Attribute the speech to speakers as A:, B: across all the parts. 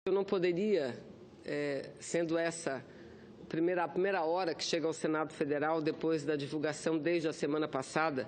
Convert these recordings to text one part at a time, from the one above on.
A: Eu não poderia, sendo essa a primeira hora que chega ao Senado Federal, depois da divulgação desde a semana passada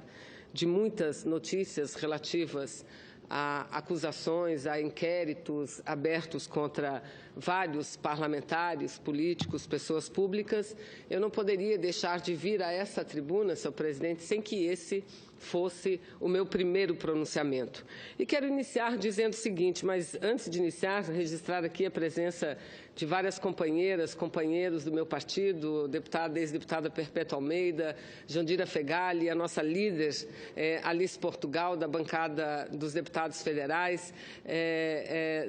A: de muitas notícias relativas a acusações, a inquéritos abertos contra vários parlamentares, políticos, pessoas públicas, eu não poderia deixar de vir a essa tribuna, senhor presidente, sem que esse fosse o meu primeiro pronunciamento. E quero iniciar dizendo o seguinte, mas antes de iniciar, registrar aqui a presença de várias companheiras, companheiros do meu partido, ex-deputada Perpétua Almeida, Jandira Fegali, a nossa líder, Alice Portugal, da bancada dos deputados federais,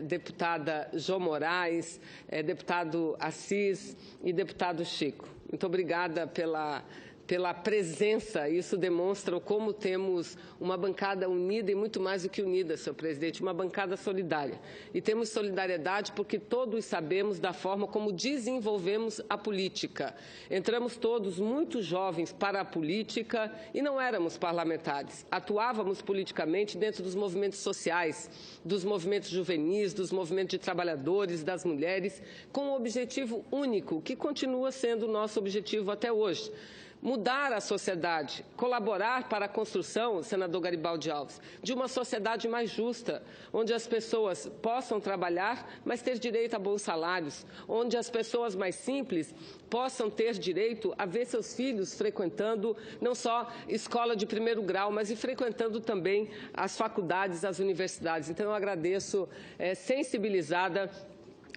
A: deputada Jô Moraes, deputado Assis e deputado Chico. Muito obrigada pela presença. Isso demonstra como temos uma bancada unida e muito mais do que unida, senhor presidente, uma bancada solidária. E temos solidariedade porque todos sabemos da forma como desenvolvemos a política. Entramos todos muito jovens para a política e não éramos parlamentares. Atuávamos politicamente dentro dos movimentos sociais, dos movimentos juvenis, dos movimentos de trabalhadores, das mulheres, com um objetivo único, que continua sendo o nosso objetivo até hoje: mudar a sociedade, colaborar para a construção, senador Garibaldi Alves, de uma sociedade mais justa, onde as pessoas possam trabalhar, mas ter direito a bons salários, onde as pessoas mais simples possam ter direito a ver seus filhos frequentando não só escola de primeiro grau, mas e frequentando também as faculdades, as universidades. Então, eu agradeço, sensibilizada,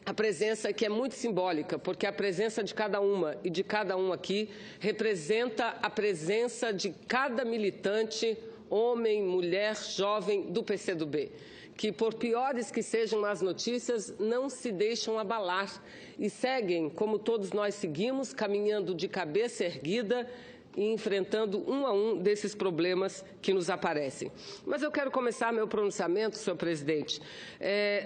A: a presença que é muito simbólica, porque a presença de cada uma e de cada um aqui representa a presença de cada militante, homem, mulher, jovem do PCdoB, que, por piores que sejam as notícias, não se deixam abalar e seguem, como todos nós seguimos, caminhando de cabeça erguida e enfrentando um a um desses problemas que nos aparecem. Mas eu quero começar meu pronunciamento, senhor presidente,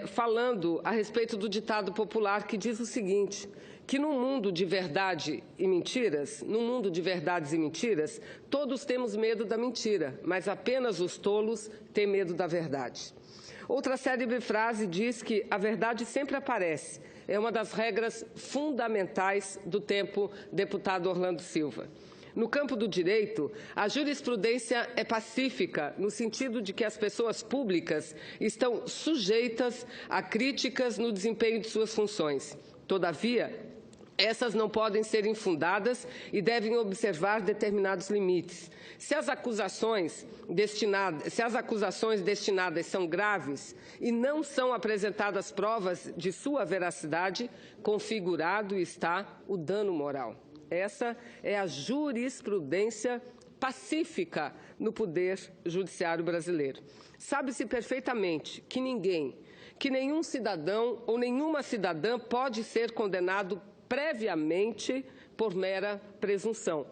A: falando a respeito do ditado popular que diz o seguinte, que num mundo de verdade e mentiras, todos temos medo da mentira, mas apenas os tolos têm medo da verdade. Outra célebre frase diz que a verdade sempre aparece. É uma das regras fundamentais do tempo deputado Orlando Silva. No campo do direito, a jurisprudência é pacífica, no sentido de que as pessoas públicas estão sujeitas a críticas no desempenho de suas funções. Todavia, essas não podem ser infundadas e devem observar determinados limites. Se as acusações destinadas são graves e não são apresentadas provas de sua veracidade, configurado está o dano moral. Essa é a jurisprudência pacífica no Poder Judiciário brasileiro. Sabe-se perfeitamente que nenhum cidadão ou nenhuma cidadã pode ser condenado previamente por mera presunção.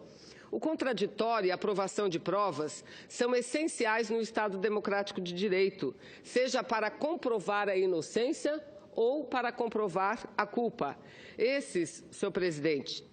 A: O contraditório e a aprovação de provas são essenciais no Estado democrático de direito, seja para comprovar a inocência ou para comprovar a culpa. Esses, senhor presidente,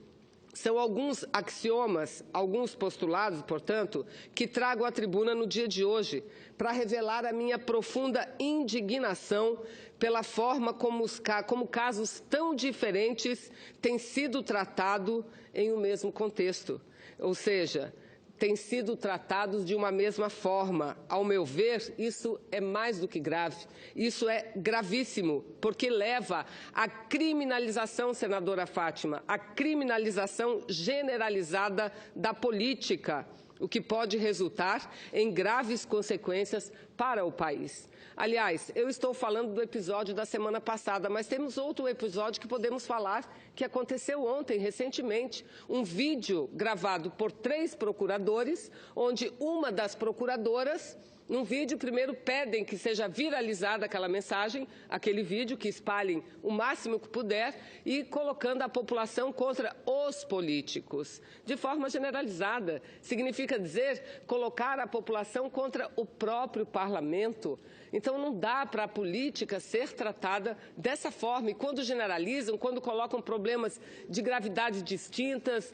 A: são alguns axiomas, alguns postulados, portanto, que trago à tribuna no dia de hoje para revelar a minha profunda indignação pela forma como casos tão diferentes têm sido tratados em um mesmo contexto. Ou seja, têm sido tratados de uma mesma forma. Ao meu ver, isso é mais do que grave. Isso é gravíssimo, porque leva à criminalização, senadora Fátima, à criminalização generalizada da política, o que pode resultar em graves consequências para o país. Aliás, eu estou falando do episódio da semana passada, mas temos outro episódio que podemos falar que aconteceu ontem, recentemente. Um vídeo gravado por 3 procuradores, onde uma das procuradoras, num vídeo, primeiro pedem que seja viralizada aquela mensagem, aquele vídeo, que espalhem o máximo que puder, e colocando a população contra os políticos, de forma generalizada. Significa dizer colocar a população contra o próprio parlamento. Então, não dá para a política ser tratada dessa forma. E quando generalizam, quando colocam problemas de gravidade distintas,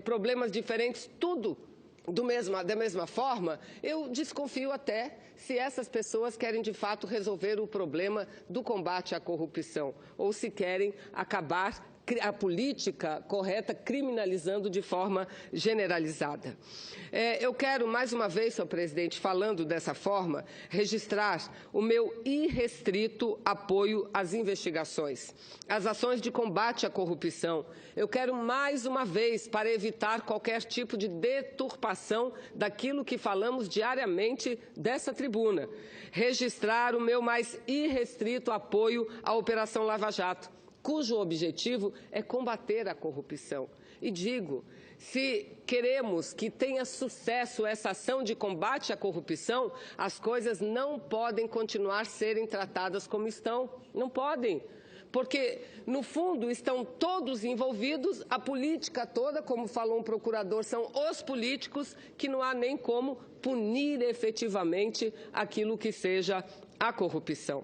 A: problemas diferentes, tudo Da mesma forma, eu desconfio até se essas pessoas querem de fato resolver o problema do combate à corrupção ou se querem acabar a política correta criminalizando de forma generalizada. Eu quero, mais uma vez, senhor presidente, falando dessa forma, registrar o meu irrestrito apoio às investigações, às ações de combate à corrupção. Eu quero, mais uma vez, para evitar qualquer tipo de deturpação daquilo que falamos diariamente dessa tribuna, registrar o meu mais irrestrito apoio à Operação Lava Jato, cujo objetivo é combater a corrupção. E digo, se queremos que tenha sucesso essa ação de combate à corrupção, as coisas não podem continuar serem tratadas como estão. Não podem. Porque, no fundo, estão todos envolvidos, a política toda, como falou um procurador, são os políticos, que não há nem como punir efetivamente aquilo que seja a corrupção.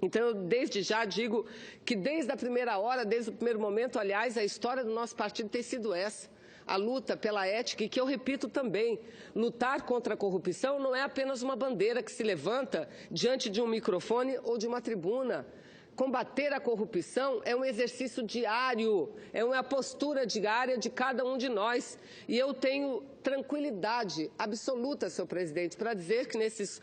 A: Então, eu desde já digo que desde a primeira hora, desde o primeiro momento, aliás, a história do nosso partido tem sido essa. A luta pela ética, e que eu repito também, lutar contra a corrupção não é apenas uma bandeira que se levanta diante de um microfone ou de uma tribuna. Combater a corrupção é um exercício diário, é uma postura diária de cada um de nós. E eu tenho tranquilidade absoluta, senhor presidente, para dizer que nesses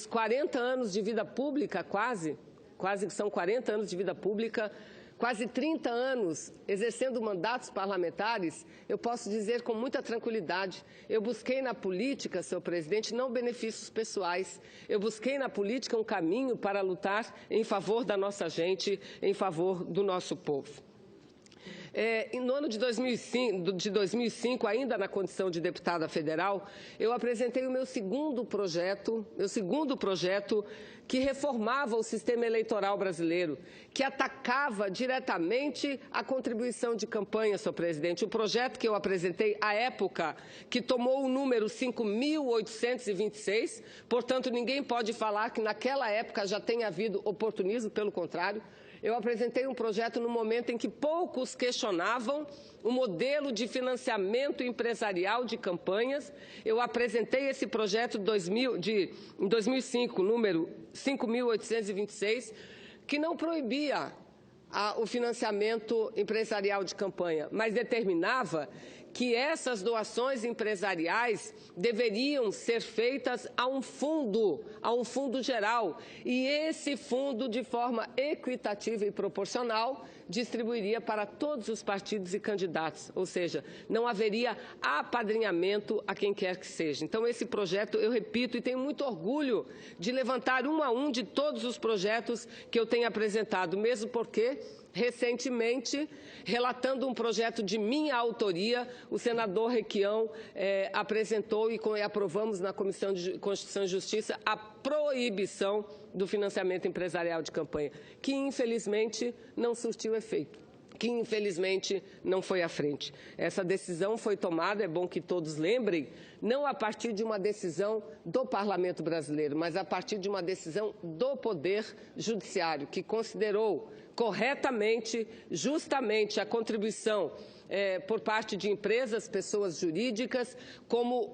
A: 40 anos de vida pública, quase são 40 anos de vida pública, quase 30 anos exercendo mandatos parlamentares, eu posso dizer com muita tranquilidade, eu busquei na política, senhor presidente, não benefícios pessoais, eu busquei na política um caminho para lutar em favor da nossa gente, em favor do nosso povo. No ano de 2005, ainda na condição de deputada federal, eu apresentei o meu segundo projeto que reformava o sistema eleitoral brasileiro, que atacava diretamente a contribuição de campanha, senhor presidente. O projeto que eu apresentei à época, que tomou o número 5.826, portanto, ninguém pode falar que naquela época já tenha havido oportunismo, pelo contrário. Eu apresentei um projeto no momento em que poucos questionavam o modelo de financiamento empresarial de campanhas. Eu apresentei esse projeto em 2005, número 5.826, que não proibia o financiamento empresarial de campanha, mas determinava que essas doações empresariais deveriam ser feitas a um fundo geral. E esse fundo, de forma equitativa e proporcional, distribuiria para todos os partidos e candidatos, ou seja, não haveria apadrinhamento a quem quer que seja. Então, esse projeto, eu repito, e tenho muito orgulho de levantar um a um de todos os projetos que eu tenho apresentado, mesmo porque, recentemente, relatando um projeto de minha autoria, o senador Requião apresentou e aprovamos na Comissão de Constituição e Justiça a proibição do financiamento empresarial de campanha, que infelizmente não surtiu efeito, que infelizmente não foi à frente. Essa decisão foi tomada, é bom que todos lembrem, não a partir de uma decisão do Parlamento brasileiro, mas a partir de uma decisão do Poder Judiciário, que considerou corretamente, justamente, a contribuição por parte de empresas, pessoas jurídicas, como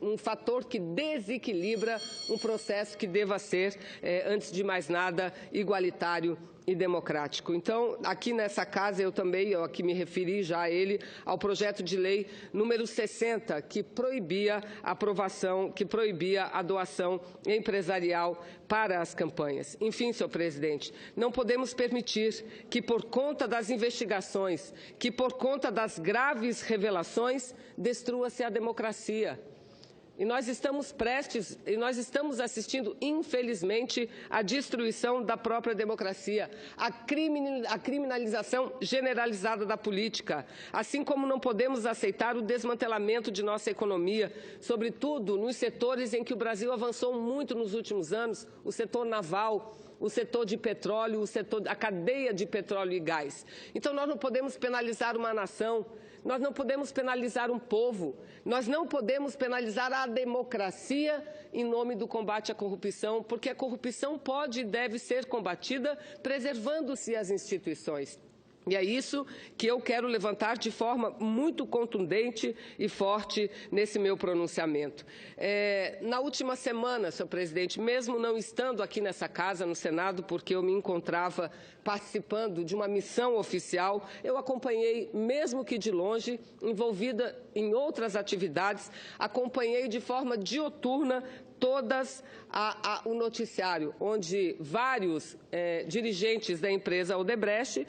A: um fator que desequilibra um processo que deva ser, antes de mais nada, igualitário e democrático. Então, aqui nessa casa, eu aqui me referi já a ele, ao projeto de lei número 60, que proibia a doação empresarial para as campanhas. Enfim, senhor presidente, não podemos permitir que, por conta das investigações, que por conta das graves revelações, destrua-se a democracia. E nós estamos assistindo, infelizmente, à destruição da própria democracia, à criminalização generalizada da política, assim como não podemos aceitar o desmantelamento de nossa economia, sobretudo nos setores em que o Brasil avançou muito nos últimos anos, o setor naval, o setor de petróleo, a cadeia de petróleo e gás. Então, nós não podemos penalizar uma nação, nós não podemos penalizar um povo, nós não podemos penalizar a democracia em nome do combate à corrupção, porque a corrupção pode e deve ser combatida preservando-se as instituições. E é isso que eu quero levantar de forma muito contundente e forte nesse meu pronunciamento. Na última semana, senhor presidente, mesmo não estando aqui nessa casa, no Senado, porque eu me encontrava participando de uma missão oficial, eu acompanhei, mesmo que de longe, envolvida em outras atividades, acompanhei de forma dioturna todas o noticiário, onde vários dirigentes da empresa Odebrecht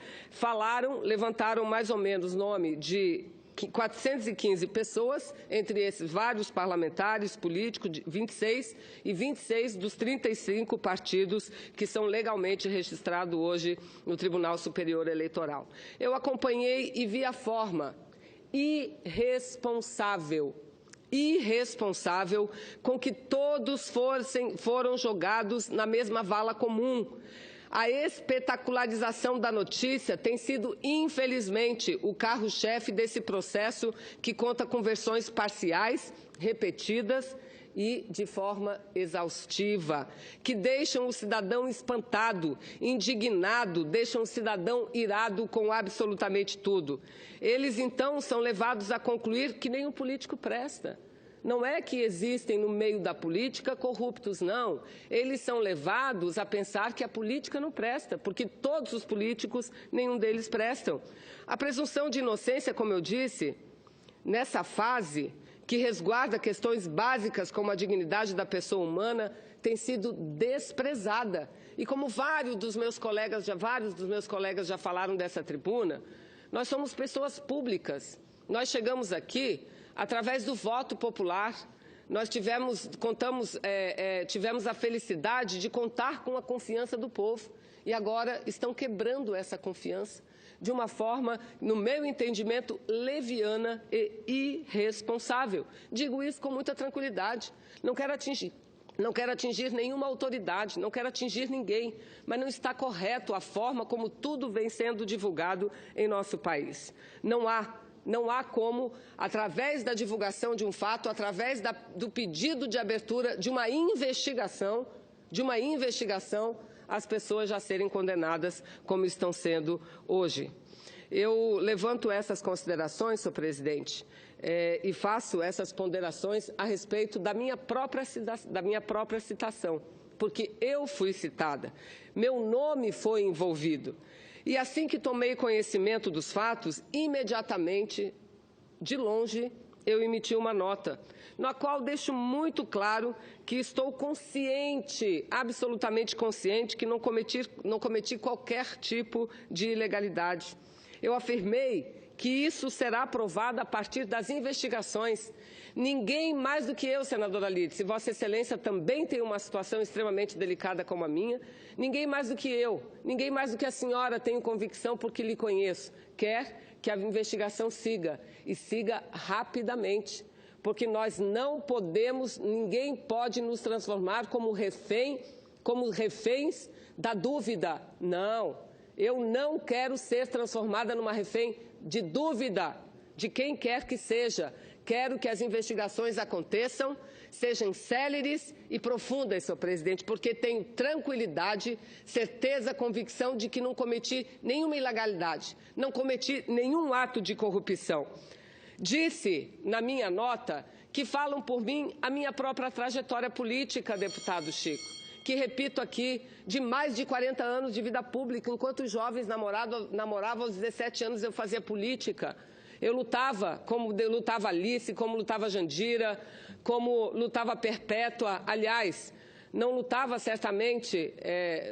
A: levantaram mais ou menos o nome de 415 pessoas, entre esses vários parlamentares, políticos, 26 dos 35 partidos que são legalmente registrados hoje no Tribunal Superior Eleitoral. Eu acompanhei e vi a forma irresponsável com que todos foram jogados na mesma vala comum. A espetacularização da notícia tem sido, infelizmente, o carro-chefe desse processo que conta com versões parciais, repetidas e de forma exaustiva, que deixam o cidadão espantado, indignado, deixam o cidadão irado com absolutamente tudo. Eles, então, são levados a concluir que nenhum político presta. Não é que existem no meio da política corruptos, não. Eles são levados a pensar que a política não presta, porque todos os políticos, nenhum deles prestam. A presunção de inocência, como eu disse, nessa fase, que resguarda questões básicas como a dignidade da pessoa humana, tem sido desprezada. E como vários dos meus colegas já falaram dessa tribuna, nós somos pessoas públicas. Nós chegamos aqui através do voto popular. Nós tivemos a felicidade de contar com a confiança do povo. E agora estão quebrando essa confiança de uma forma, no meu entendimento, leviana e irresponsável. Digo isso com muita tranquilidade. Não quero atingir nenhuma autoridade, não quero atingir ninguém, mas não está correto a forma como tudo vem sendo divulgado em nosso país. Não há como, através da divulgação de um fato, através do pedido de abertura de uma investigação, as pessoas já serem condenadas como estão sendo hoje. Eu levanto essas considerações, senhor presidente, e faço essas ponderações a respeito da minha própria citação, porque eu fui citada, meu nome foi envolvido. E assim que tomei conhecimento dos fatos, imediatamente, de longe, eu emiti uma nota, na qual deixo muito claro que estou consciente, absolutamente consciente, que não cometi qualquer tipo de ilegalidade. Eu afirmei que isso será provado a partir das investigações. Ninguém mais do que eu, senadora Lídice, Vossa Excelência também tem uma situação extremamente delicada como a minha, ninguém mais do que eu, ninguém mais do que a senhora, tenho convicção porque lhe conheço, quer que a investigação siga, e siga rapidamente, porque nós não podemos, ninguém pode nos transformar como reféns da dúvida. Não, eu não quero ser transformada numa refém de dúvida de quem quer que seja. Quero que as investigações aconteçam, sejam céleres e profundas, senhor presidente, porque tenho tranquilidade, certeza, convicção de que não cometi nenhuma ilegalidade, não cometi nenhum ato de corrupção. Disse na minha nota que falam por mim a minha própria trajetória política, deputado Chico, que repito aqui, de mais de 40 anos de vida pública, enquanto os jovens namoravam aos 17 anos eu fazia política. Eu lutava, como lutava Alice, como lutava Jandira, como lutava Perpétua. Aliás, não lutava certamente,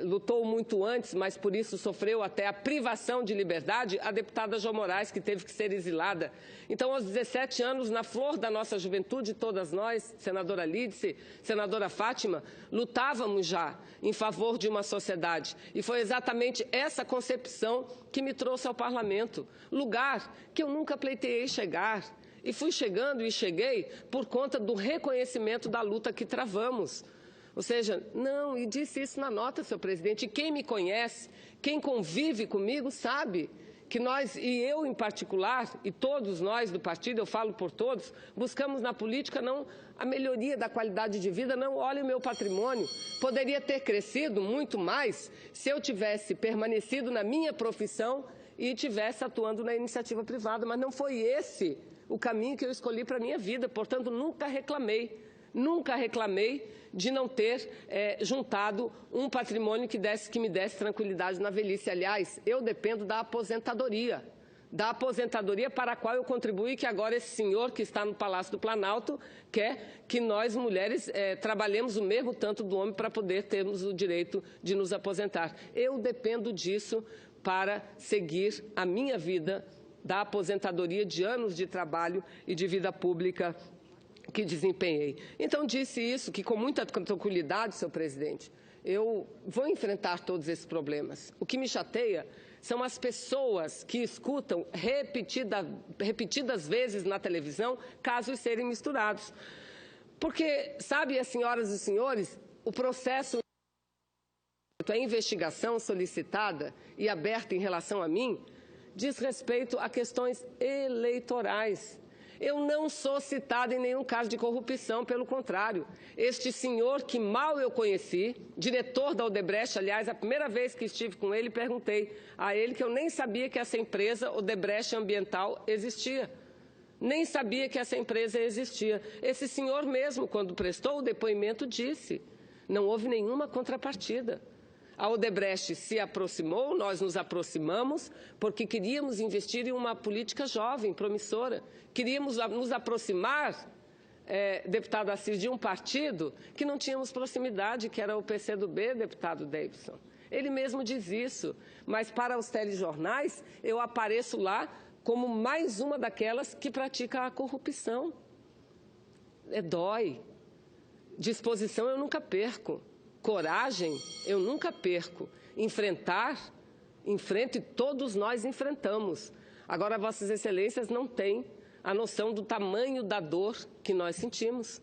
A: lutou muito antes, mas por isso sofreu até a privação de liberdade, a deputada Jo Moraes, que teve que ser exilada. Então, aos 17 anos, na flor da nossa juventude, todas nós, senadora Lídice, senadora Fátima, lutávamos já em favor de uma sociedade. E foi exatamente essa concepção que me trouxe ao parlamento, lugar que eu nunca pleiteei chegar. E fui chegando e cheguei por conta do reconhecimento da luta que travamos. Ou seja, não, e disse isso na nota, senhor presidente, e quem me conhece, quem convive comigo, sabe que nós, e eu em particular, e todos nós do partido, eu falo por todos, buscamos na política não a melhoria da qualidade de vida, não, olha o meu patrimônio, poderia ter crescido muito mais se eu tivesse permanecido na minha profissão e estivesse atuando na iniciativa privada, mas não foi esse o caminho que eu escolhi para a minha vida, portanto, nunca reclamei de não ter juntado um patrimônio que me desse tranquilidade na velhice. Aliás, eu dependo da aposentadoria para a qual eu contribuí, que agora esse senhor que está no Palácio do Planalto quer que nós, mulheres, trabalhemos o mesmo tanto do homem para poder termos o direito de nos aposentar. Eu dependo disso para seguir a minha vida da aposentadoria de anos de trabalho e de vida pública que desempenhei. Então, disse isso, que com muita tranquilidade, senhor presidente, eu vou enfrentar todos esses problemas. O que me chateia são as pessoas que escutam repetidas vezes na televisão casos serem misturados. Porque, sabe, as senhoras e senhores, o processo, a investigação solicitada e aberta em relação a mim, diz respeito a questões eleitorais. Eu não sou citada em nenhum caso de corrupção, pelo contrário. Este senhor que mal eu conheci, diretor da Odebrecht, aliás, a primeira vez que estive com ele, perguntei a ele que eu nem sabia que essa empresa Odebrecht Ambiental existia. Nem sabia que essa empresa existia. Esse senhor mesmo, quando prestou o depoimento, disse: não houve nenhuma contrapartida. A Odebrecht se aproximou, nós nos aproximamos, porque queríamos investir em uma política jovem, promissora. Queríamos nos aproximar, deputado Assis, de um partido que não tínhamos proximidade, que era o PCdoB, deputado Davidson. Ele mesmo diz isso, mas para os telejornais eu apareço lá como mais uma daquelas que pratica a corrupção. Dói. Disposição eu nunca perco. Coragem, eu nunca perco. Enfrento e todos nós enfrentamos. Agora, Vossas Excelências não têm a noção do tamanho da dor que nós sentimos,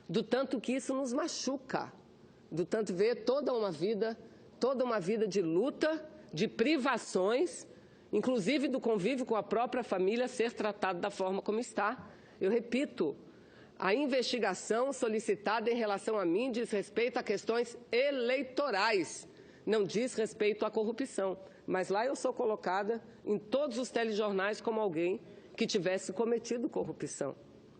A: do tanto que isso nos machuca, do tanto ver toda uma vida de luta, de privações, inclusive do convívio com a própria família, ser tratado da forma como está. Eu repito, a investigação solicitada em relação a mim diz respeito a questões eleitorais, não diz respeito à corrupção. Mas lá eu sou colocada em todos os telejornais como alguém que tivesse cometido corrupção.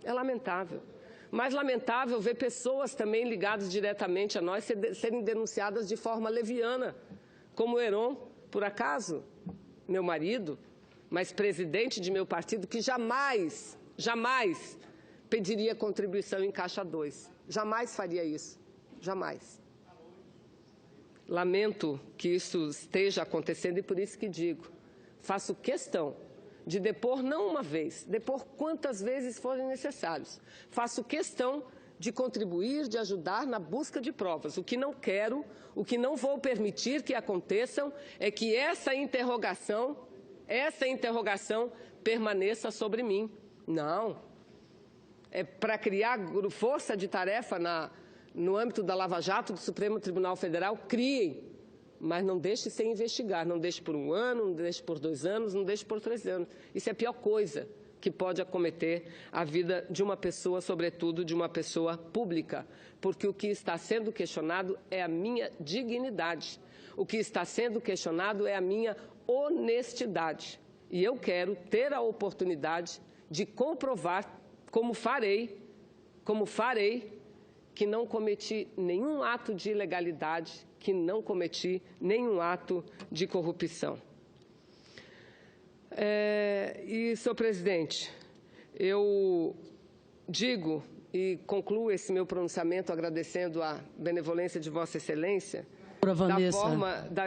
A: É lamentável. Mais lamentável ver pessoas também ligadas diretamente a nós serem denunciadas de forma leviana, como o Heron, por acaso, meu marido, mas presidente de meu partido, que jamais pediria contribuição em Caixa 2. Jamais faria isso. Jamais. Lamento que isso esteja acontecendo e por isso que digo, faço questão de depor não uma vez, depor quantas vezes forem necessários. Faço questão de contribuir, de ajudar na busca de provas. O que não quero, o que não vou permitir que aconteçam é que essa interrogação permaneça sobre mim. Não. É para criar força de tarefa no âmbito da Lava Jato do Supremo Tribunal Federal, criem, mas não deixe sem investigar, não deixe por 1 ano, não deixe por 2 anos, não deixe por 3 anos. Isso é a pior coisa que pode acometer a vida de uma pessoa, sobretudo de uma pessoa pública, porque o que está sendo questionado é a minha dignidade, o que está sendo questionado é a minha honestidade. E eu quero ter a oportunidade de comprovar, como farei, que não cometi nenhum ato de ilegalidade, que não cometi nenhum ato de corrupção. Senhor presidente, eu digo e concluo esse meu pronunciamento agradecendo a benevolência de Vossa Excelência,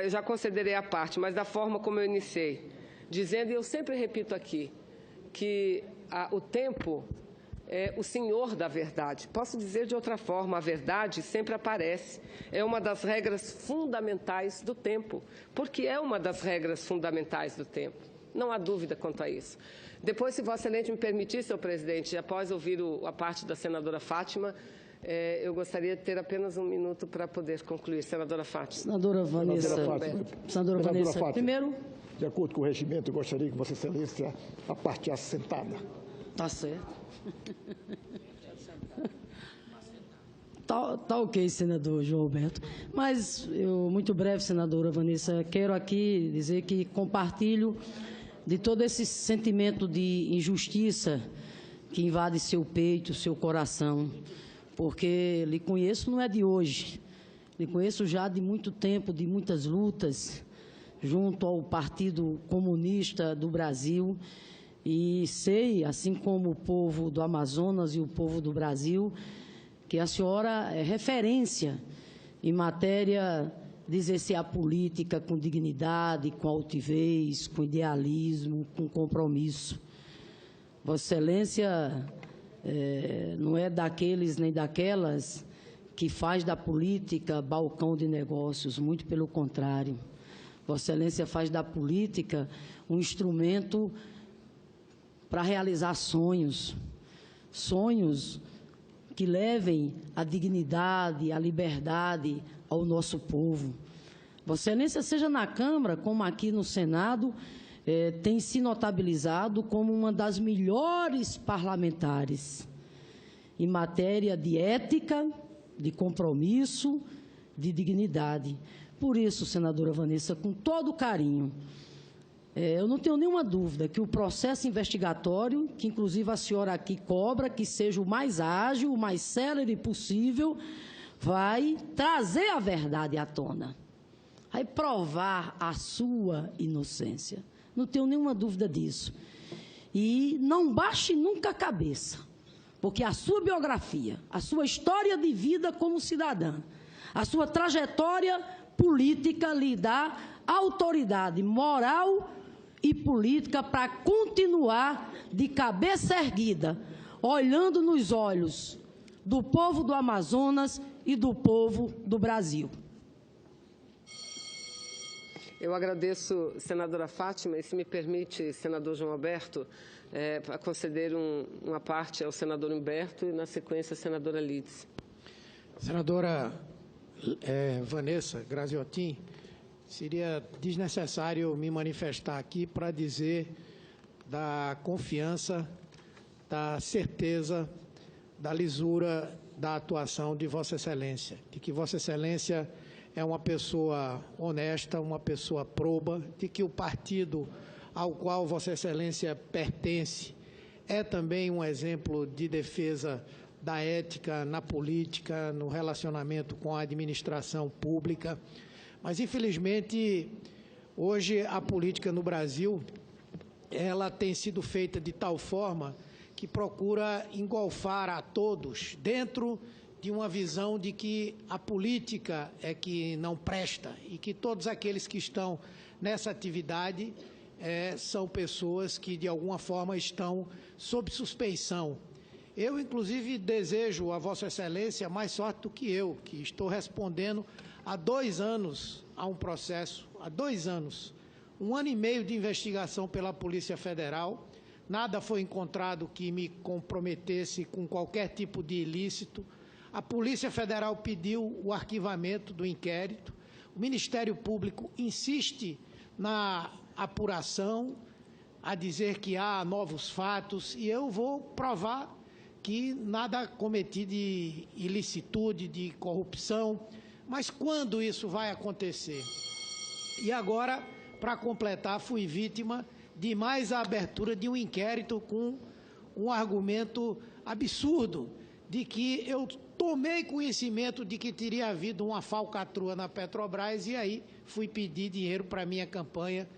A: eu já concederei a parte, mas da forma como eu iniciei, dizendo, e eu sempre repito aqui, que o tempo é o senhor da verdade. Posso dizer de outra forma, a verdade sempre aparece. É uma das regras fundamentais do tempo, porque é uma das regras fundamentais do tempo. Não há dúvida quanto a isso. Depois, se Vossa Excelência me permitir, senhor presidente, após ouvir a parte da senadora Fátima, eu gostaria de ter apenas 1 minuto para poder concluir. Senadora Fátima.
B: Senadora Vanessa. Senadora Vanessa, primeiro.
C: De acordo com o regimento, eu gostaria que Vossa Excelência a parteasse sentada.
B: Está certo. Tá ok, senador João Alberto. Mas eu, muito breve, senadora Vanessa, quero aqui dizer que compartilho de todo esse sentimento de injustiça que invade seu peito, seu coração, porque lhe conheço não é de hoje, lhe conheço já de muito tempo, de muitas lutas, junto ao Partido Comunista do Brasil, e sei, assim como o povo do Amazonas e o povo do Brasil, que a senhora é referência em matéria de exercer a política com dignidade, com altivez, com idealismo, com compromisso. Vossa Excelência não é daqueles nem daquelas que faz da política balcão de negócios, muito pelo contrário. Vossa Excelência faz da política um instrumento para realizar sonhos, sonhos que levem a dignidade, a liberdade ao nosso povo. Vossa Excelência, seja na Câmara como aqui no Senado, tem se notabilizado como uma das melhores parlamentares em matéria de ética, de compromisso, de dignidade. Por isso, senadora Vanessa, com todo carinho, eu não tenho nenhuma dúvida que o processo investigatório, que inclusive a senhora aqui cobra, que seja o mais ágil, o mais célere possível, vai trazer a verdade à tona, vai provar a sua inocência. Não tenho nenhuma dúvida disso. E não baixe nunca a cabeça, porque a sua biografia, a sua história de vida como cidadã, a sua trajetória política lhe dá autoridade moral e política para continuar de cabeça erguida, olhando nos olhos do povo do Amazonas e do povo do Brasil.
A: Eu agradeço, senadora Fátima, e se me permite, senador João Alberto, para conceder uma parte ao senador Humberto e, na sequência, a senadora Lides.
D: Senadora Vanessa Graziotin, seria desnecessário me manifestar aqui para dizer da confiança, da certeza, da lisura da atuação de Vossa Excelência, de que Vossa Excelência é uma pessoa honesta, uma pessoa proba, de que o partido ao qual Vossa Excelência pertence é também um exemplo de defesa da ética na política, no relacionamento com a administração pública. Mas, infelizmente, hoje a política no Brasil, ela tem sido feita de tal forma que procura engolfar a todos dentro de uma visão de que a política é que não presta e que todos aqueles que estão nessa atividade são pessoas que, de alguma forma, estão sob suspeição. Eu, inclusive, desejo a Vossa Excelência mais sorte do que eu, que estou respondendo há 2 anos a um processo, há 2 anos, 1 ano e meio de investigação pela Polícia Federal, nada foi encontrado que me comprometesse com qualquer tipo de ilícito. A Polícia Federal pediu o arquivamento do inquérito, o Ministério Público insiste na apuração, a dizer que há novos fatos, e eu vou provar que nada cometi de ilicitude, de corrupção, mas quando isso vai acontecer? E agora, para completar, fui vítima de mais a abertura de um inquérito com um argumento absurdo, de que eu tomei conhecimento de que teria havido uma falcatrua na Petrobras e aí fui pedir dinheiro para a minha campanha,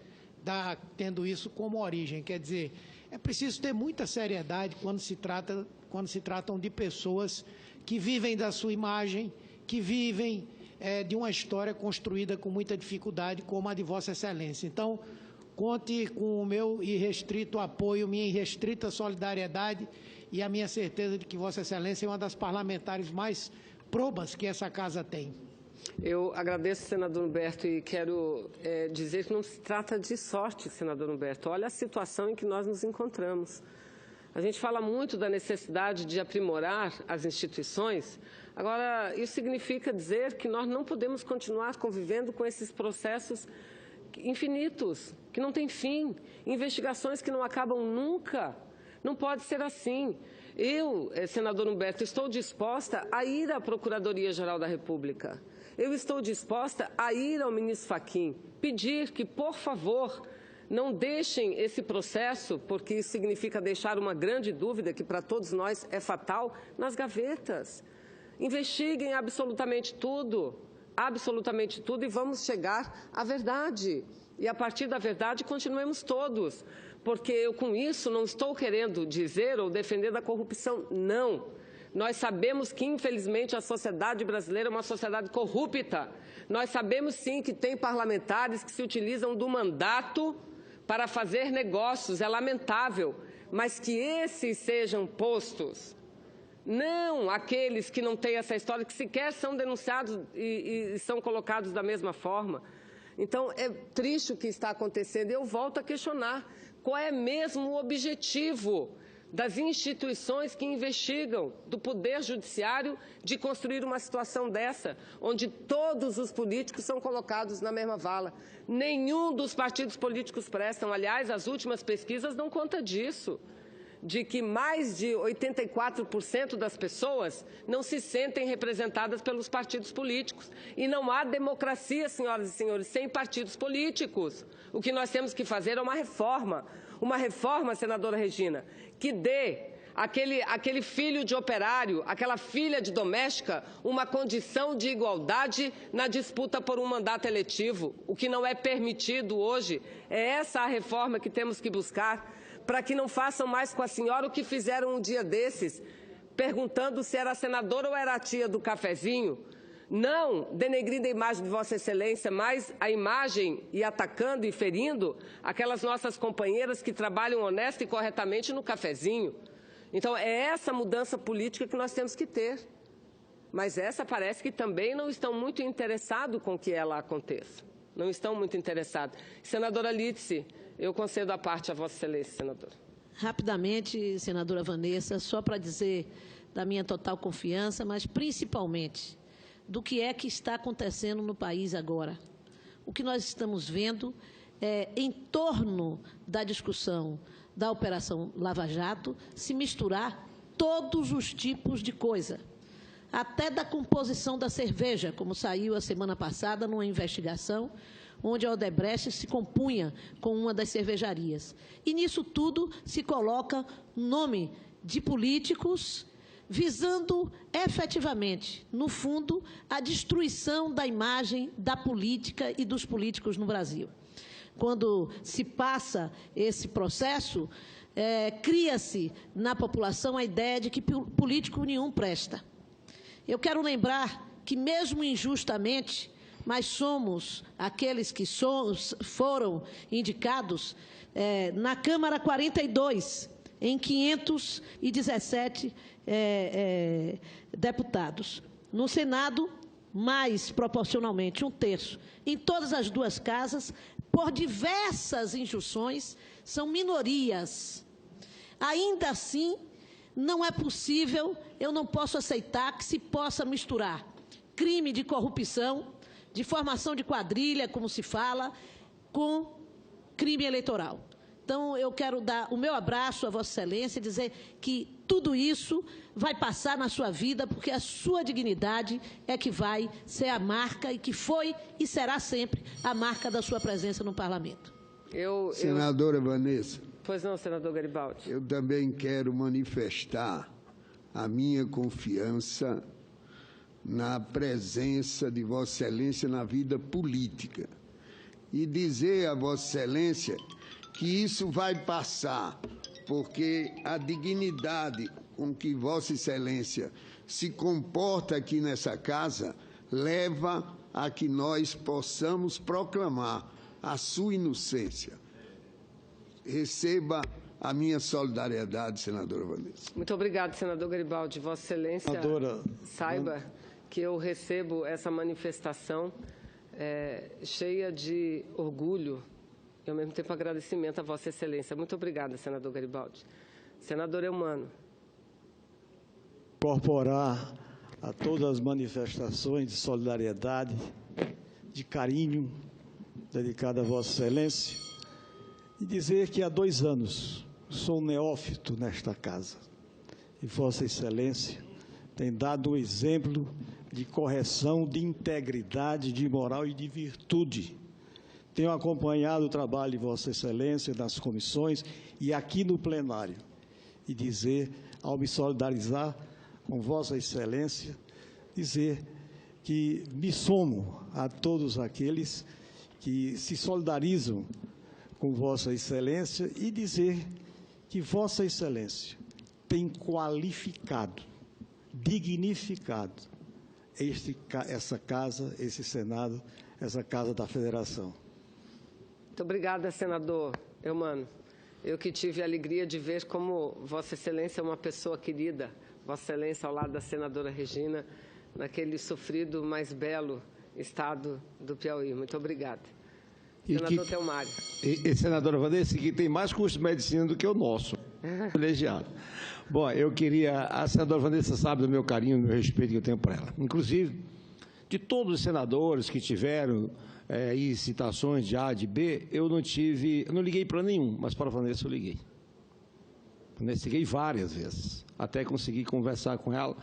D: tendo isso como origem. Quer dizer, é preciso ter muita seriedade quando se tratam de pessoas que vivem da sua imagem, que vivem de uma história construída com muita dificuldade, como a de Vossa Excelência. Então, conte com o meu irrestrito apoio, minha irrestrita solidariedade e a minha certeza de que Vossa Excelência é uma das parlamentares mais probas que essa Casa tem.
A: Eu agradeço, senador Humberto, e quero dizer que não se trata de sorte, senador Humberto. Olha a situação em que nós nos encontramos. A gente fala muito da necessidade de aprimorar as instituições. Agora, isso significa dizer que nós não podemos continuar convivendo com esses processos infinitos, que não têm fim, investigações que não acabam nunca. Não pode ser assim. Eu, senador Humberto, estou disposta a ir à Procuradoria-Geral da República. Eu estou disposta a ir ao ministro Fachin, pedir que, por favor, não deixem esse processo, porque isso significa deixar uma grande dúvida, que para todos nós é fatal, nas gavetas. Investiguem absolutamente tudo, e vamos chegar à verdade. E, a partir da verdade, continuemos todos. Porque eu, com isso, não estou querendo dizer ou defender da corrupção, não. Nós sabemos que, infelizmente, a sociedade brasileira é uma sociedade corrupta. Nós sabemos, sim, que tem parlamentares que se utilizam do mandato para fazer negócios, é lamentável. Mas que esses sejam postos, não aqueles que não têm essa história, que sequer são denunciados e são colocados da mesma forma. Então, é triste o que está acontecendo. Eu volto a questionar. Qual é mesmo o objetivo das instituições que investigam, do Poder Judiciário, de construir uma situação dessa, onde todos os políticos são colocados na mesma vala? Nenhum dos partidos políticos prestam. Aliás, as últimas pesquisas dão conta disso, de que mais de 84% das pessoas não se sentem representadas pelos partidos políticos. E não há democracia, senhoras e senhores, sem partidos políticos. O que nós temos que fazer é uma reforma, senadora Regina, que dê aquele filho de operário, aquela filha de doméstica, uma condição de igualdade na disputa por um mandato eletivo. O que não é permitido hoje, é essa a reforma que temos que buscar, para que não façam mais com a senhora o que fizeram um dia desses, perguntando se era a senadora ou era a tia do cafezinho. Não denegrindo a imagem de Vossa Excelência, mas a imagem e atacando e ferindo aquelas nossas companheiras que trabalham honesta e corretamente no cafezinho. Então, é essa mudança política que nós temos que ter. Mas essa parece que também não estão muito interessados com que ela aconteça. Não estão muito interessados. Senadora Lídice, eu concedo a parte a Vossa Excelência, senadora.
E: Rapidamente, senadora Vanessa, só para dizer da minha total confiança, mas principalmente do que é que está acontecendo no país agora. O que nós estamos vendo é, em torno da discussão da Operação Lava Jato, se misturar todos os tipos de coisa, até da composição da cerveja, como saiu a semana passada numa investigação, onde a Odebrecht se compunha com uma das cervejarias. E nisso tudo se coloca nome de políticos visando efetivamente, no fundo, a destruição da imagem da política e dos políticos no Brasil. Quando se passa esse processo, cria-se na população a ideia de que político nenhum presta. Eu quero lembrar que, mesmo injustamente, mas somos aqueles que foram indicados na Câmara 42, em 517 deputados. No Senado, mais proporcionalmente, 1/3. Em todas as duas casas, por diversas injunções, são minorias. Ainda assim, não é possível, eu não posso aceitar que se possa misturar crime de corrupção, de formação de quadrilha, como se fala, com crime eleitoral. Então, eu quero dar o meu abraço a Vossa Excelência e dizer que tudo isso vai passar na sua vida, porque a sua dignidade é que vai ser a marca, e que foi e será sempre a marca da sua presença no Parlamento.
F: Senadora Vanessa.
A: Pois não, senador Garibaldi.
F: Eu também quero manifestar a minha confiança na presença de Vossa Excelência na vida política e dizer a Vossa Excelência que isso vai passar, porque a dignidade com que Vossa Excelência se comporta aqui nessa casa leva a que nós possamos proclamar a sua inocência. Receba a minha solidariedade, senadora Vanessa.
A: Muito obrigado, senador Garibaldi. Vossa Excelência, saiba que eu recebo essa manifestação cheia de orgulho e, ao mesmo tempo, agradecimento a Vossa Excelência. Muito obrigada, senador Garibaldi. Senador Eumano.
G: Incorporar a todas as manifestações de solidariedade, de carinho dedicado a Vossa Excelência, e dizer que há 2 anos sou neófito nesta casa. e Vossa Excelência tem dado um exemplo de correção, de integridade, de moral e de virtude. Tenho acompanhado o trabalho de Vossa Excelência nas comissões e aqui no plenário, e dizer, ao me solidarizar com Vossa Excelência, dizer que me somo a todos aqueles que se solidarizam com Vossa Excelência e dizer que Vossa Excelência tem qualificado, dignificado essa Casa, esse Senado, essa Casa da Federação.
A: Muito obrigada, senador Eumano. Eu que tive a alegria de ver como Vossa Excelência é uma pessoa querida, Vossa Excelência ao lado da senadora Regina, naquele sofrido, mais belo estado do Piauí. Muito obrigada. Senador Telmário.
H: Senadora Vanessa, que tem mais curso de medicina do que o nosso, colegiado. Bom, eu queria... A senadora Vanessa sabe do meu carinho, do meu respeito que eu tenho por ela. Inclusive, de todos os senadores que tiveram aí citações de A, de B, eu não liguei para nenhum, mas para a Vanessa eu liguei. Vanessa, liguei várias vezes, até conseguir conversar com ela,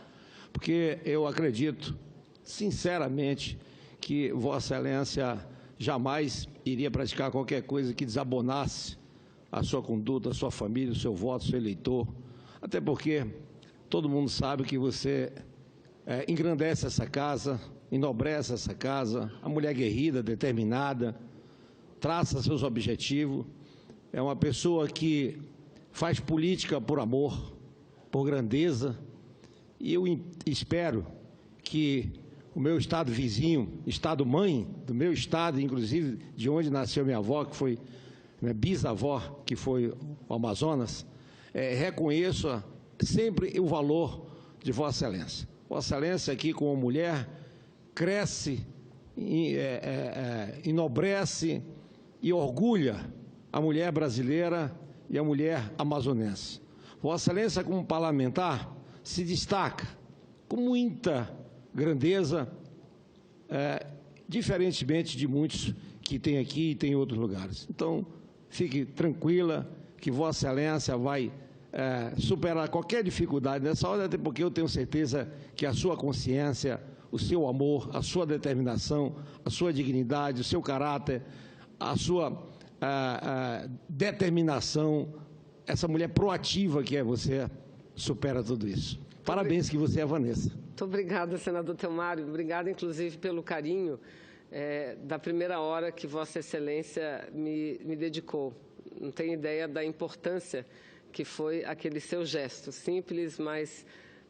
H: porque eu acredito, sinceramente, que Vossa Excelência jamais iria praticar qualquer coisa que desabonasse a sua conduta, a sua família, o seu voto, o seu eleitor, até porque todo mundo sabe que você engrandece essa casa, enobrece essa casa, a mulher guerrida, determinada, traça seus objetivos, é uma pessoa que faz política por amor, por grandeza, e eu espero que o meu estado vizinho, estado mãe do meu estado, inclusive de onde nasceu minha avó, que foi minha bisavó, que foi o Amazonas, reconheça sempre o valor de Vossa Excelência. Vossa Excelência aqui como mulher cresce, enobrece e orgulha a mulher brasileira e a mulher amazonense. Vossa Excelência como parlamentar se destaca com muita grandeza, diferentemente de muitos que tem aqui e tem em outros lugares. Então, fique tranquila que Vossa Excelência vai superar qualquer dificuldade nessa hora, até porque eu tenho certeza que a sua consciência, o seu amor, a sua determinação, a sua dignidade, o seu caráter, a sua determinação, essa mulher proativa que é você, supera tudo isso. Parabéns que você é a Vanessa.
A: Muito obrigada, senador Telmário. Obrigada, inclusive, pelo carinho da primeira hora que Vossa Excelência me dedicou. Não tenho ideia da importância que foi aquele seu gesto. Simples, mas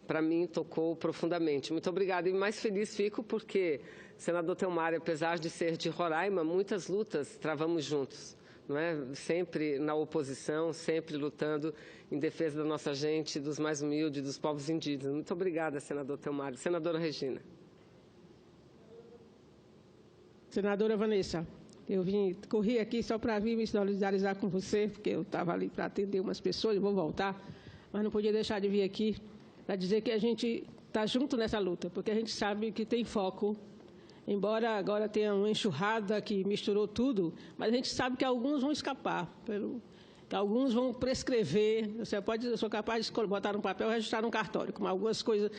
A: para mim tocou profundamente. Muito obrigada. E mais feliz fico porque, senador Telmário, apesar de ser de Roraima, muitas lutas travamos juntos. Não é? Sempre na oposição, sempre lutando em defesa da nossa gente, dos mais humildes, dos povos indígenas. Muito obrigada, senador Telmário. Senadora Regina.
I: Senadora Vanessa, eu corri aqui só para vir me solidarizar com você, porque eu estava ali para atender umas pessoas, eu vou voltar, mas não podia deixar de vir aqui para dizer que a gente está junto nessa luta, porque a gente sabe que tem foco. Embora agora tenha uma enxurrada que misturou tudo, mas a gente sabe que alguns vão escapar, que alguns vão prescrever. Eu sou capaz de botar no papel e registrar num cartório, como algumas coisas,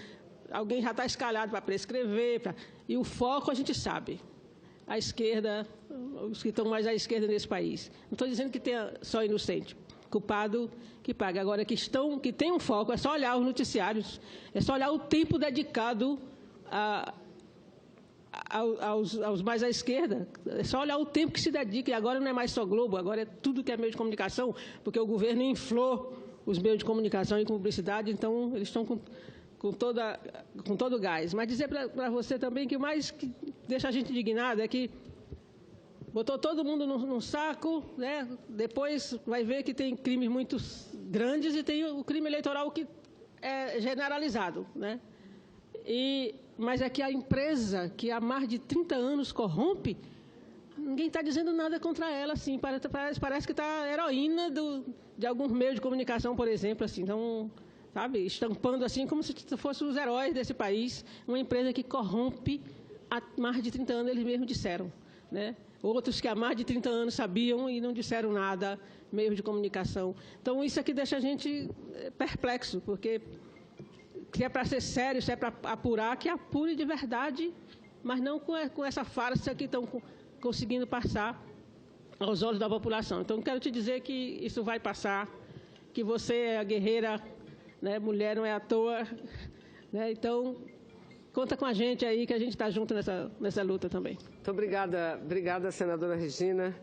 I: alguém já está escalado para prescrever, e o foco a gente sabe. A esquerda, os que estão mais à esquerda nesse país. Não estou dizendo que tenha só inocente, culpado que paga. Agora, que tem um foco, é só olhar os noticiários, é só olhar o tempo dedicado aos mais à esquerda. É só olhar o tempo que se dedica, e agora não é mais só Globo, agora é tudo que é meio de comunicação, porque o governo inflou os meios de comunicação e publicidade, então eles estão com todo o gás. Mas dizer para você também que o mais que deixa a gente indignado é que botou todo mundo num saco, né? Depois vai ver que tem crimes muito grandes e tem o crime eleitoral que é generalizado, né? Mas é que a empresa que há mais de 30 anos corrompe, ninguém está dizendo nada contra ela, assim, parece que está heroína de alguns meios de comunicação, por exemplo, assim, então, sabe, estampando assim como se fossem os heróis desse país, uma empresa que corrompe há mais de 30 anos, eles mesmos disseram, né? Outros que há mais de 30 anos sabiam e não disseram nada, meios de comunicação. Então, isso aqui deixa a gente perplexo, porque se é para ser sério, se é para apurar, que apure de verdade, mas não com essa farsa que estão conseguindo passar aos olhos da população. Então, quero te dizer que isso vai passar, que você é a guerreira, né? Mulher não é à toa, né? Então, conta com a gente aí, que a gente está junto nessa luta também.
A: Muito obrigada, senadora Regina.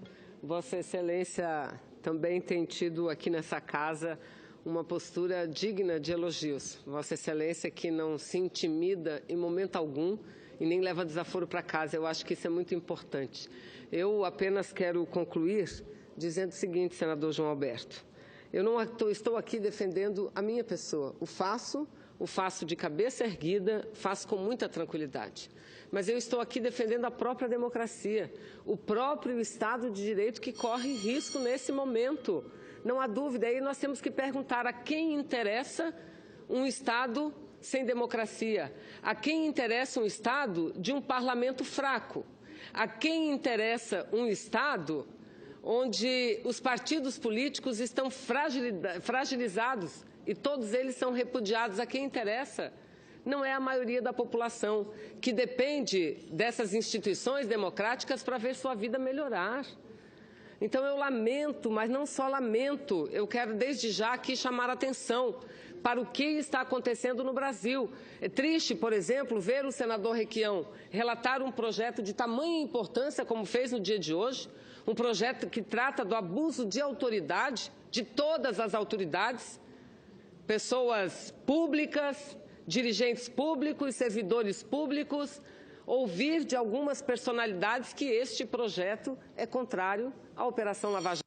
A: Vossa Excelência também tem tido aqui nessa casa uma postura digna de elogios. Vossa Excelência que não se intimida em momento algum e nem leva desaforo para casa. Eu acho que isso é muito importante. Eu apenas quero concluir dizendo o seguinte, senador João Alberto. Eu não estou aqui defendendo a minha pessoa. O faço de cabeça erguida, faço com muita tranquilidade. Mas eu estou aqui defendendo a própria democracia, o próprio Estado de Direito que corre risco nesse momento. Não há dúvida, aí nós temos que perguntar a quem interessa um Estado sem democracia, a quem interessa um Estado de um parlamento fraco, a quem interessa um Estado onde os partidos políticos estão fragilizados e todos eles são repudiados. A quem interessa não é a maioria da população, que depende dessas instituições democráticas para ver sua vida melhorar. Então, eu lamento, mas não só lamento, eu quero desde já aqui chamar a atenção para o que está acontecendo no Brasil. É triste, por exemplo, ver o senador Requião relatar um projeto de tamanha importância, como fez no dia de hoje, um projeto que trata do abuso de autoridade, de todas as autoridades, pessoas públicas, dirigentes públicos, servidores públicos, ouvir de algumas personalidades que este projeto é contrário à Operação Lava Jato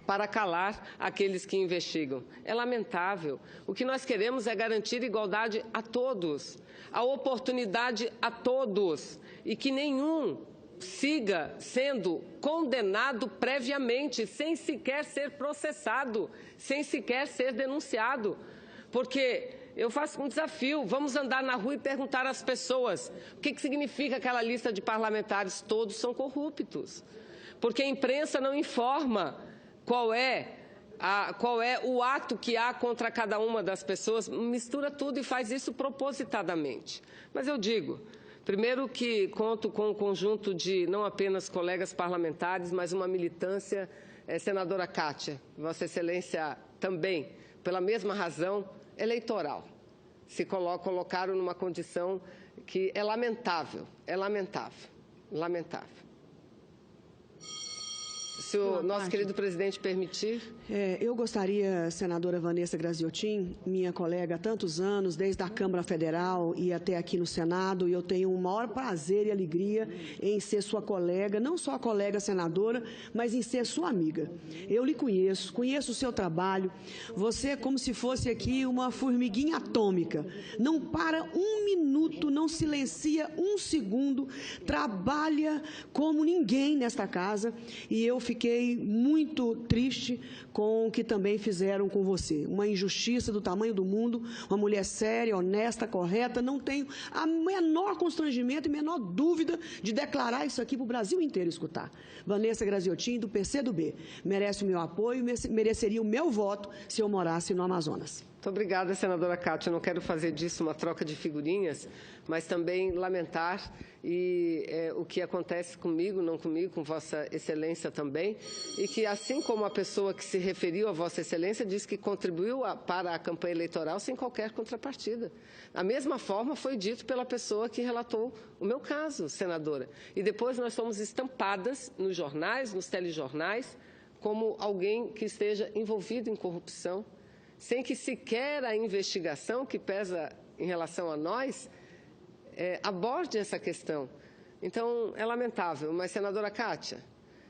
A: para calar aqueles que investigam. É lamentável. O que nós queremos é garantir igualdade a todos, a oportunidade a todos e que nenhum siga sendo condenado previamente, sem sequer ser processado, sem sequer ser denunciado. Porque eu faço um desafio, vamos andar na rua e perguntar às pessoas o que significa aquela lista de parlamentares. Todos são corruptos, porque a imprensa não informa qual é o ato que há contra cada uma das pessoas, mistura tudo e faz isso propositadamente. Mas eu digo, primeiro que conto com um conjunto de não apenas colegas parlamentares, mas uma militância, senadora Kátia, Vossa Excelência também, pela mesma razão, eleitoral. Se colocaram numa condição que é lamentável, lamentável. Se o nosso querido presidente permitir.
J: Eu gostaria, senadora Vanessa Graziotin, minha colega há tantos anos, desde a Câmara Federal e até aqui no Senado, e eu tenho o maior prazer e alegria em ser sua colega, não só a colega senadora, mas em ser sua amiga. Eu lhe conheço o seu trabalho, você é como se fosse aqui uma formiguinha atômica, não para um minuto, não silencia um segundo, trabalha como ninguém nesta casa, e eu fiquei muito triste com o que também fizeram com você. Uma injustiça do tamanho do mundo, uma mulher séria, honesta, correta, não tenho a menor constrangimento e menor dúvida de declarar isso aqui para o Brasil inteiro escutar. Vanessa Graziotin, do PCdoB, merece o meu apoio, mereceria o meu voto se eu morasse no Amazonas.
A: Muito obrigada, senadora Kátia. Eu não quero fazer disso uma troca de figurinhas, mas também lamentar o que acontece comigo, não comigo, com Vossa Excelência também, e que, assim como a pessoa que se referiu a Vossa Excelência disse que contribuiu para a campanha eleitoral sem qualquer contrapartida. Da mesma forma foi dito pela pessoa que relatou o meu caso, senadora. E depois nós somos estampadas nos jornais, nos telejornais, como alguém que esteja envolvido em corrupção, sem que sequer a investigação que pesa em relação a nós aborde essa questão. Então, é lamentável. Mas, senadora Kátia,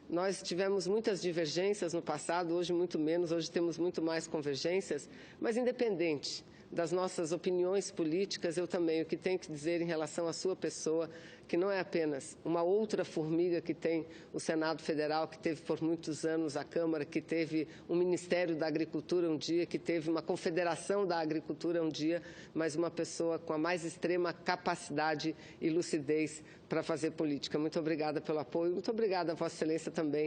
A: nós tivemos muitas divergências no passado, hoje muito menos, hoje temos muito mais convergências, mas independente das nossas opiniões políticas, eu também, o que tenho que dizer em relação à sua pessoa, que não é apenas uma outra formiga que tem o Senado Federal, que teve por muitos anos a Câmara, que teve um Ministério da Agricultura um dia, que teve uma Confederação da Agricultura um dia, mas uma pessoa com a mais extrema capacidade e lucidez para fazer política. Muito obrigada pelo apoio, muito obrigada a Vossa Excelência também